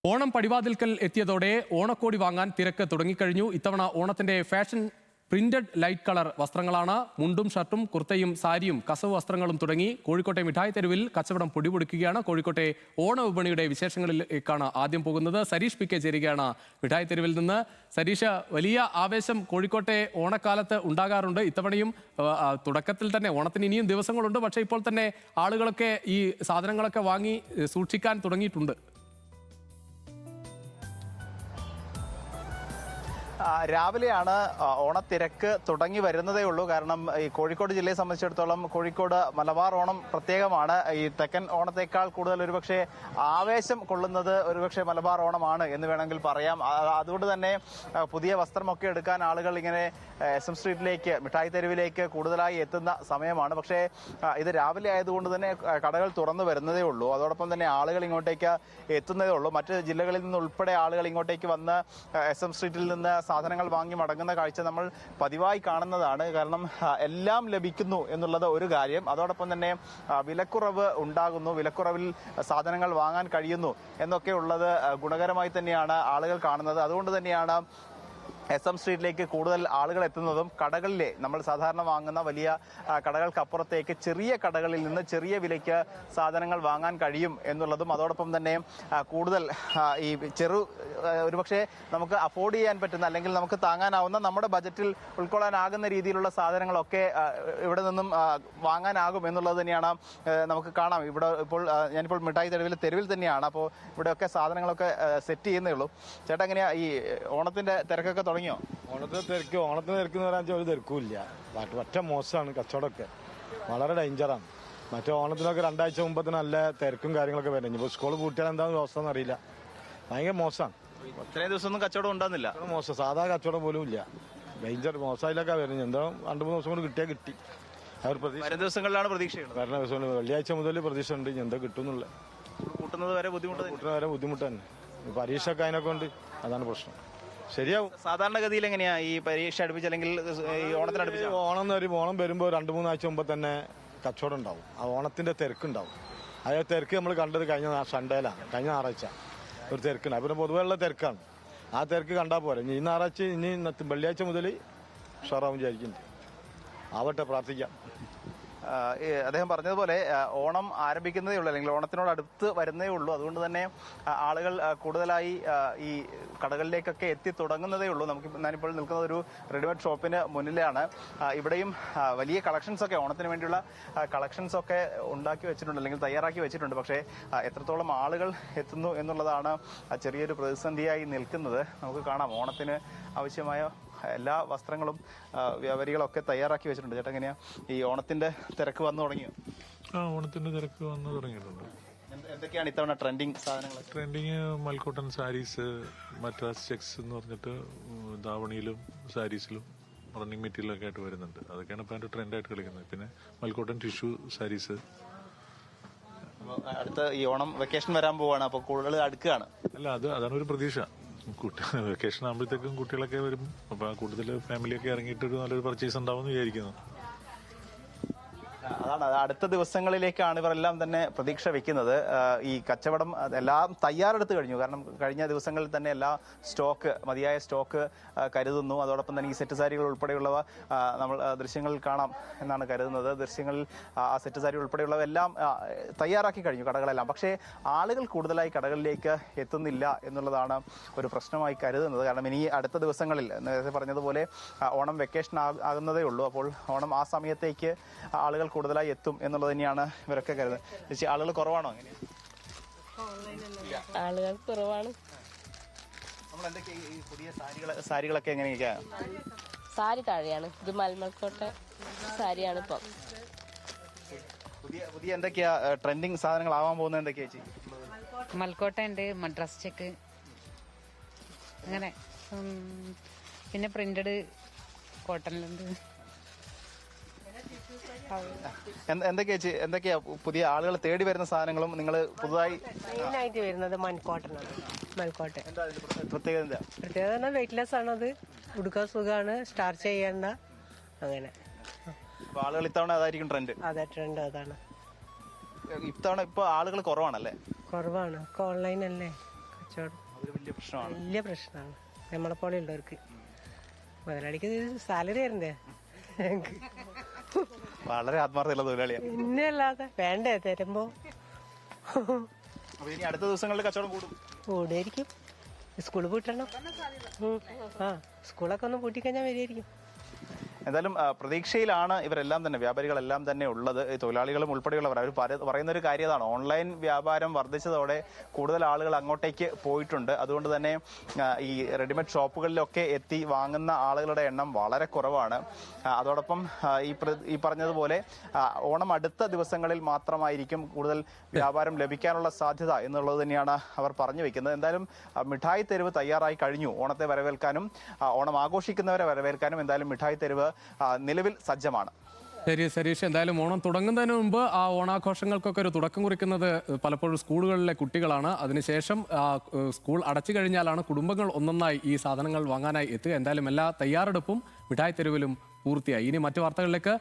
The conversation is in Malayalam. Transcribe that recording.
ഓണം പടിവാതിൽക്കൽ എത്തിയതോടെ ഓണക്കോടി വാങ്ങാൻ തിരക്ക് തുടങ്ങിക്കഴിഞ്ഞു. ഇത്തവണ ഓണത്തിന്റെ ഫാഷൻ പ്രിന്റഡ് ലൈറ്റ് കളർ വസ്ത്രങ്ങളാണ്. മുണ്ടും ഷർട്ടും കുർത്തയും സാരിയും കസവ് വസ്ത്രങ്ങളും തുടങ്ങി കോഴിക്കോട്ടെ മിഠായി തെരുവിൽ കച്ചവടം പൊടിപൊടിക്കുകയാണ്. കോഴിക്കോട്ടെ ഓണ വിപണിയുടെ വിശേഷങ്ങളിലേക്കാണ് ആദ്യം പോകുന്നത്. സരീഷ് പി കെ ചേരുകയാണ് മിഠായി തെരുവിൽ നിന്ന്. സരീഷ്, വലിയ ആവേശം കോഴിക്കോട്ടെ ഓണക്കാലത്ത് ഉണ്ടാകാറുണ്ട്. ഇത്തവണയും തുടക്കത്തിൽ തന്നെ ഓണത്തിന് ഇനിയും ദിവസങ്ങളുണ്ട്, പക്ഷേ ഇപ്പോൾ തന്നെ ആളുകളൊക്കെ ഈ സാധനങ്ങളൊക്കെ വാങ്ങി സൂക്ഷിക്കാൻ തുടങ്ങിയിട്ടുണ്ട്. രാവിലെയാണ് ഓണത്തിരക്ക് തുടങ്ങി വരുന്നതേ ഉള്ളൂ. കാരണം ഈ കോഴിക്കോട് ജില്ലയെ സംബന്ധിച്ചിടത്തോളം കോഴിക്കോട് മലബാർ ഓണം പ്രത്യേകമാണ്. ഈ തെക്കൻ ഓണത്തേക്കാൾ കൂടുതൽ ഒരുപക്ഷെ ആവേശം കൊള്ളുന്നത് ഒരുപക്ഷെ മലബാർ ഓണമാണ് എന്ന് വേണമെങ്കിൽ പറയാം. അതുകൊണ്ട് തന്നെ പുതിയ വസ്ത്രമൊക്കെ എടുക്കാൻ ആളുകൾ ഇങ്ങനെ SM സ്ട്രീറ്റിലേക്ക്, മിഠായി തെരുവിലേക്ക് കൂടുതലായി എത്തുന്ന സമയമാണ്. പക്ഷേ ഇത് രാവിലെ ആയതുകൊണ്ട് തന്നെ കടകൾ തുറന്നു വരുന്നതേ ഉള്ളൂ. അതോടൊപ്പം തന്നെ ആളുകൾ ഇങ്ങോട്ടേക്ക് എത്തുന്നതേ ഉള്ളൂ. മറ്റ് ജില്ലകളിൽ നിന്നുൾപ്പെടെ ആളുകൾ ഇങ്ങോട്ടേക്ക് വന്ന് SM സ്ട്രീറ്റിൽ നിന്ന് സാധനങ്ങൾ വാങ്ങി മടങ്ങുന്ന കാഴ്ച നമ്മൾ പതിവായി കാണുന്നതാണ്. കാരണം എല്ലാം ലഭിക്കുന്നു എന്നുള്ളത് ഒരു കാര്യം. അതോടൊപ്പം തന്നെ വിലക്കുറവ് ഉണ്ടാകുന്നു, വിലക്കുറവിൽ സാധനങ്ങൾ വാങ്ങാൻ കഴിയുന്നു എന്നൊക്കെ ഉള്ളത് ഗുണകരമായി തന്നെയാണ് ആളുകൾ കാണുന്നത്. അതുകൊണ്ട് തന്നെയാണ് SM സ്ട്രീറ്റിലേക്ക് കൂടുതൽ ആളുകൾ എത്തുന്നതും കടകളിലെ നമ്മൾ സാധാരണ വാങ്ങുന്ന വലിയ കടകൾക്കപ്പുറത്തേക്ക് ചെറിയ കടകളിൽ നിന്ന് ചെറിയ വിലയ്ക്ക് സാധനങ്ങൾ വാങ്ങാൻ കഴിയും എന്നുള്ളതും, അതോടൊപ്പം തന്നെ കൂടുതൽ ഈ ഒരുപക്ഷെ നമുക്ക് അഫോർഡ് ചെയ്യാൻ പറ്റുന്ന അല്ലെങ്കിൽ നമുക്ക് താങ്ങാനാവുന്ന നമ്മുടെ ബജറ്റിൽ ഉൾക്കൊള്ളാനാകുന്ന രീതിയിലുള്ള സാധനങ്ങളൊക്കെ ഇവിടെ നിന്നും വാങ്ങാനാകും എന്നുള്ളത് തന്നെയാണ് നമുക്ക് കാണാം. ഞാനിപ്പോൾ മിഠായി തെരുവിൽ തന്നെയാണ്. അപ്പോൾ ഇവിടെയൊക്കെ സാധനങ്ങളൊക്കെ സെറ്റ് ചെയ്യുന്നേ ഉള്ളൂ. ചേട്ടാ, എങ്ങനെയാ ഈ ഓണത്തിന്റെ തിരക്കൊക്കെ തുടങ്ങിയോ? ഓണത്തിന് തിരക്ക് എന്ന് പറയാൻ ഒരു തിരക്കുമില്ല. ഒറ്റ മോശമാണ് കച്ചവടമൊക്കെ, വളരെ ഡേഞ്ചറാണ്. മറ്റേ ഓണത്തിനൊക്കെ 2 ആഴ്ച മുമ്പത്തിന് നല്ല തിരക്കും കാര്യങ്ങളൊക്കെ വരുന്നത്. ഇപ്പോൾ സ്കൂൾ പൂട്ടിയാൽ എന്താണെന്ന് അവസ്ഥ അറിയില്ല. ഭയങ്കര മോശമാണ്. ഇത്രയും ദിവസമൊന്നും കച്ചവടം ഉണ്ടാകുന്നില്ല. മോശം, സാധാ കച്ചവടം പോലും ഇല്ല. ഡേഞ്ചർ മോശമായിട്ടൊക്കെ വരുന്നത്. എന്താ 2-3 ദിവസം കൊണ്ട് കിട്ടിയാൽ കിട്ടി. വരും ദിവസങ്ങളിലാണ് പ്രതീക്ഷയുള്ളത്. വരുന്ന ദിവസം വെള്ളിയാഴ്ച മുതൽ പ്രതീക്ഷ ഉണ്ട്. എന്താ കിട്ടുന്നുള്ള കൂട്ടുന്നത് വരെ ബുദ്ധിമുട്ട് തന്നെ. പരീക്ഷ ഒക്കെ അതിനൊക്കെ ഉണ്ട്, അതാണ് പ്രശ്നം. ശരിയാവും. സാധാരണഗതിയിൽ എങ്ങനെയാ ഈ പരീക്ഷ അടുപ്പിച്ച് അല്ലെങ്കിൽ ഈ ഓണത്തിനടുപ്പിച്ച്? ഓണം വരുമ്പോൾ 2-3 ആഴ്ച മുമ്പ് തന്നെ കച്ചവടം ഉണ്ടാവും. ആ ഓണത്തിന്റെ തിരക്കുണ്ടാവും. ആ തിരക്ക് നമ്മൾ കണ്ടത് കഴിഞ്ഞ സൺഡേയിലാണ്, കഴിഞ്ഞ ഞായറാഴ്ച ഒരു തിരക്കുണ്ട്. പിന്നെ പൊതുവെയുള്ള തിരക്കാണ്. ആ തിരക്ക് കണ്ടാൽ പോരെ. ഈ ഞായറാഴ്ച ഇനി വെള്ളിയാഴ്ച മുതൽ ഉഷാറാവും വിചാരിക്കുന്നുണ്ട്. ആവട്ടെ, പ്രാർത്ഥിക്കാം. അദ്ദേഹം പറഞ്ഞതുപോലെ ഓണം ആരംഭിക്കുന്നതേ ഉള്ളൂ, അല്ലെങ്കിൽ ഓണത്തിനോട് അടുത്ത് വരുന്നേ ഉള്ളൂ. അതുകൊണ്ട് തന്നെ ആളുകൾ കൂടുതലായി ഈ കടകളിലേക്കൊക്കെ എത്തി തുടങ്ങുന്നതേ ഉള്ളൂ. ഞാനിപ്പോൾ നിൽക്കുന്നത് ഒരു റെഡിമെയ്ഡ് ഷോപ്പിന് മുന്നിലാണ്. ഇവിടെയും വലിയ കളക്ഷൻസൊക്കെ, ഓണത്തിന് വേണ്ടിയുള്ള കളക്ഷൻസൊക്കെ ഉണ്ടാക്കി വെച്ചിട്ടുണ്ട്, അല്ലെങ്കിൽ തയ്യാറാക്കി വെച്ചിട്ടുണ്ട്. പക്ഷേ എത്രത്തോളം ആളുകൾ എത്തുന്നു എന്നുള്ളതാണ് ചെറിയൊരു പ്രതിസന്ധിയായി നിൽക്കുന്നത്. നമുക്ക് കാണാം, ഓണത്തിന് ആവശ്യമായ എല്ലാ വസ്ത്രങ്ങളും വ്യാപാരികളൊക്കെ തയ്യാറാക്കി വെച്ചിട്ടുണ്ട്. ചേട്ടാ, എങ്ങനെയാ ഈ ഓണത്തിന്റെ തിരക്ക് വന്നു തുടങ്ങിയോ? ഓണത്തിന്റെ തിരക്ക് വന്നു തുടങ്ങിയിട്ടുണ്ട്. എന്തൊക്കെയാണ് ഇത്തവണ ട്രെൻഡിങ് സാധനങ്ങൾ? ട്രെൻഡിങ് മൽക്കോട്ടൺ സാരീസ്, മദ്രാസ് ചെക്സ് എന്ന് പറഞ്ഞിട്ട് ധാവണിയിലും സാരീസിലും റണ്ണിങ് മെറ്റീരിയലൊക്കെ ആയിട്ട് വരുന്നുണ്ട്. അതൊക്കെയാണ് ഇപ്പം അതിന്റെ ട്രെൻഡായിട്ട് കളിക്കുന്നത്. പിന്നെ മൽക്കോട്ടൺ ടിഷ്യൂ സാരീസ്. അടുത്ത ഈ ഓണം വെക്കേഷൻ വരാൻ പോവാണ്, അപ്പോൾ കൂടുതൽ അടുക്കുകയാണ്. അല്ല, അതാണ് ഒരു പ്രതീക്ഷ. വെക്കേഷൻ ആകുമ്പോഴത്തേക്കും കുട്ടികളൊക്കെ വരും. അപ്പൊ കൂടുതൽ ഫാമിലിയൊക്കെ ഇറങ്ങിയിട്ട് ഒരു നല്ലൊരു പർച്ചേസ് ഉണ്ടാവും എന്ന് വിചാരിക്കുന്നു. അതാണ്, അടുത്ത ദിവസങ്ങളിലേക്കാണ് ഇവരെല്ലാം തന്നെ പ്രതീക്ഷ വെക്കുന്നത്. ഈ കച്ചവടം എല്ലാം തയ്യാറെടുത്ത് കഴിഞ്ഞു. കാരണം കഴിഞ്ഞ ദിവസങ്ങളിൽ തന്നെ മതിയായ സ്റ്റോക്ക് കരുതുന്നു. അതോടൊപ്പം തന്നെ ഈ സെറ്റ് സാരികൾ ഉൾപ്പെടെയുള്ളവ നമ്മൾ ദൃശ്യങ്ങളിൽ കാണാം എന്നാണ് കരുതുന്നത്. ദൃശ്യങ്ങളിൽ ആ സെറ്റ് സാരി ഉൾപ്പെടെയുള്ളവ എല്ലാം തയ്യാറാക്കി കഴിഞ്ഞു കടകളെല്ലാം. പക്ഷേ ആളുകൾ കൂടുതലായി കടകളിലേക്ക് എത്തുന്നില്ല എന്നുള്ളതാണ് ഒരു പ്രശ്നമായി കരുതുന്നത്. കാരണം ഇനി അടുത്ത ദിവസങ്ങളിൽ നേരത്തെ പറഞ്ഞതുപോലെ ഓണം വെക്കേഷൻ ആകുന്നതേ ഉള്ളൂ. അപ്പോൾ ഓണം ആ സമയത്തേക്ക് ആളുകൾ കൂടുതലായി എത്തും എന്നുള്ളത് തന്നെയാണ് ഇവരൊക്കെ കരുതുന്നത്. ആളുകൾ കുറവാണോ? അങ്ങനെ ആളുകൾ കുറവാണ്. നമ്മൾ എന്തൊക്കെ ഈ പുതിയ സാരികളൊക്കെ എങ്ങനെയൊക്കെയാണ്? സാരി താഴെയാണ്. ഇത് മൽമൽക്കോട്ടെ സാരിയാണ് ഇപ്പം. പുതിയ എന്തൊക്കെയാ ട്രെൻഡിങ് സാധനങ്ങൾ ആവാൻ പോകുന്നത്? എന്തൊക്കെയാ ചേച്ചി? മൽക്കോട്ട ഉണ്ട്, മദ്രാസ് ചെക്ക്, അങ്ങനെ. പിന്നെ പ്രിന്റഡ് കോട്ടണിലുണ്ട്. എന്തൊക്കെയാ പുതിയ ആളുകൾ തേടി വരുന്ന സാധനങ്ങളും നിങ്ങൾ പുതുതായി? മെയിനായിട്ട് വരുന്നത് മൽക്കോട്ടനാണ്. മൽക്കോട്ടൻ പ്രത്യേകത വെയിറ്റ്ലെസ് ആണത്, ഉടുക്കാൻ സുഖമാണ്, സ്റ്റാർച്ച് ചെയ്യണ്ട, അങ്ങനെ. ആളുകൾ ഇത്തവണ അതായിരിക്കും ട്രെൻഡ്? അതെ, ട്രെൻഡ് അതാണ്. ഇത്തവണ ഇപ്പൊ ആളുകൾ കുറവാണല്ലേ? കുറവാണ്, ഓൺലൈൻ അല്ലേ. കച്ചവടം അതൊരു വലിയ പ്രശ്നമാണ്. വലിയ പ്രശ്നമാണ് നമ്മളെ പോലെ ഉള്ളവർക്ക്. മുതലാളിക്ക് സാലറി തരണ്ടേ? വളരെ ആത്മാർത്ഥമുള്ള തൊഴിലാളിയാണ്. പിന്നെ അല്ലാതെ വേണ്ടേ തരുമ്പോ? അപ്പൊ ഇനി അടുത്ത ദിവസങ്ങളിൽ കച്ചവടം കൂടും. ഓടിയായിരിക്കും. സ്കൂള് പൂട്ടണം. സ്കൂളൊക്കെ ഒന്ന് പൂട്ടിക്കഴിഞ്ഞാൽ വരുമായിരിക്കും. എന്തായാലും പ്രതീക്ഷയിലാണ് ഇവരെല്ലാം തന്നെ, വ്യാപാരികളെല്ലാം തന്നെ ഉള്ളത്. ഈ തൊഴിലാളികളും ഉൾപ്പെടെയുള്ളവർ അവർ പറയുന്ന ഒരു കാര്യം അതാണ്, ഓൺലൈൻ വ്യാപാരം വർദ്ധിച്ചതോടെ കൂടുതൽ ആളുകൾ അങ്ങോട്ടേക്ക് പോയിട്ടുണ്ട്. അതുകൊണ്ട് തന്നെ ഈ റെഡിമെയ്ഡ് ഷോപ്പുകളിലൊക്കെ എത്തി വാങ്ങുന്ന ആളുകളുടെ എണ്ണം വളരെ കുറവാണ്. അതോടൊപ്പം ഈ പറഞ്ഞതുപോലെ ഓണം അടുത്ത ദിവസങ്ങളിൽ മാത്രമായിരിക്കും കൂടുതൽ വ്യാപാരം ലഭിക്കാനുള്ള സാധ്യത എന്നുള്ളത് തന്നെയാണ് അവർ പറഞ്ഞു വെക്കുന്നത്. എന്തായാലും മിഠായി തെരുവ് തയ്യാറായി കഴിഞ്ഞു ഓണത്തെ വരവേൽക്കാനും ഓണം ആഘോഷിക്കുന്നവരെ വരവേൽക്കാനും. എന്തായാലും മിഠായി തെരുവ് നിലവിൽ സജ്ജമാണ്. ശരി സരീഷ്, എന്തായാലും ഓണം തുടങ്ങുന്നതിന് മുമ്പ് ആ ഓണാഘോഷങ്ങൾക്കൊക്കെ ഒരു തുടക്കം കുറിക്കുന്നത് പലപ്പോഴും സ്കൂളുകളിലെ കുട്ടികളാണ്. അതിനുശേഷം സ്കൂൾ അടച്ചു കഴിഞ്ഞാലാണ് കുടുംബങ്ങൾ ഒന്നൊന്നായി ഈ സാധനങ്ങൾ വാങ്ങാനായി എത്തുക. എന്തായാലും എല്ലാ തയ്യാറെടുപ്പും മിഠായി തെരുവിലും പൂർത്തിയായി. ഇനി മറ്റു വാർത്തകളിലേക്ക്.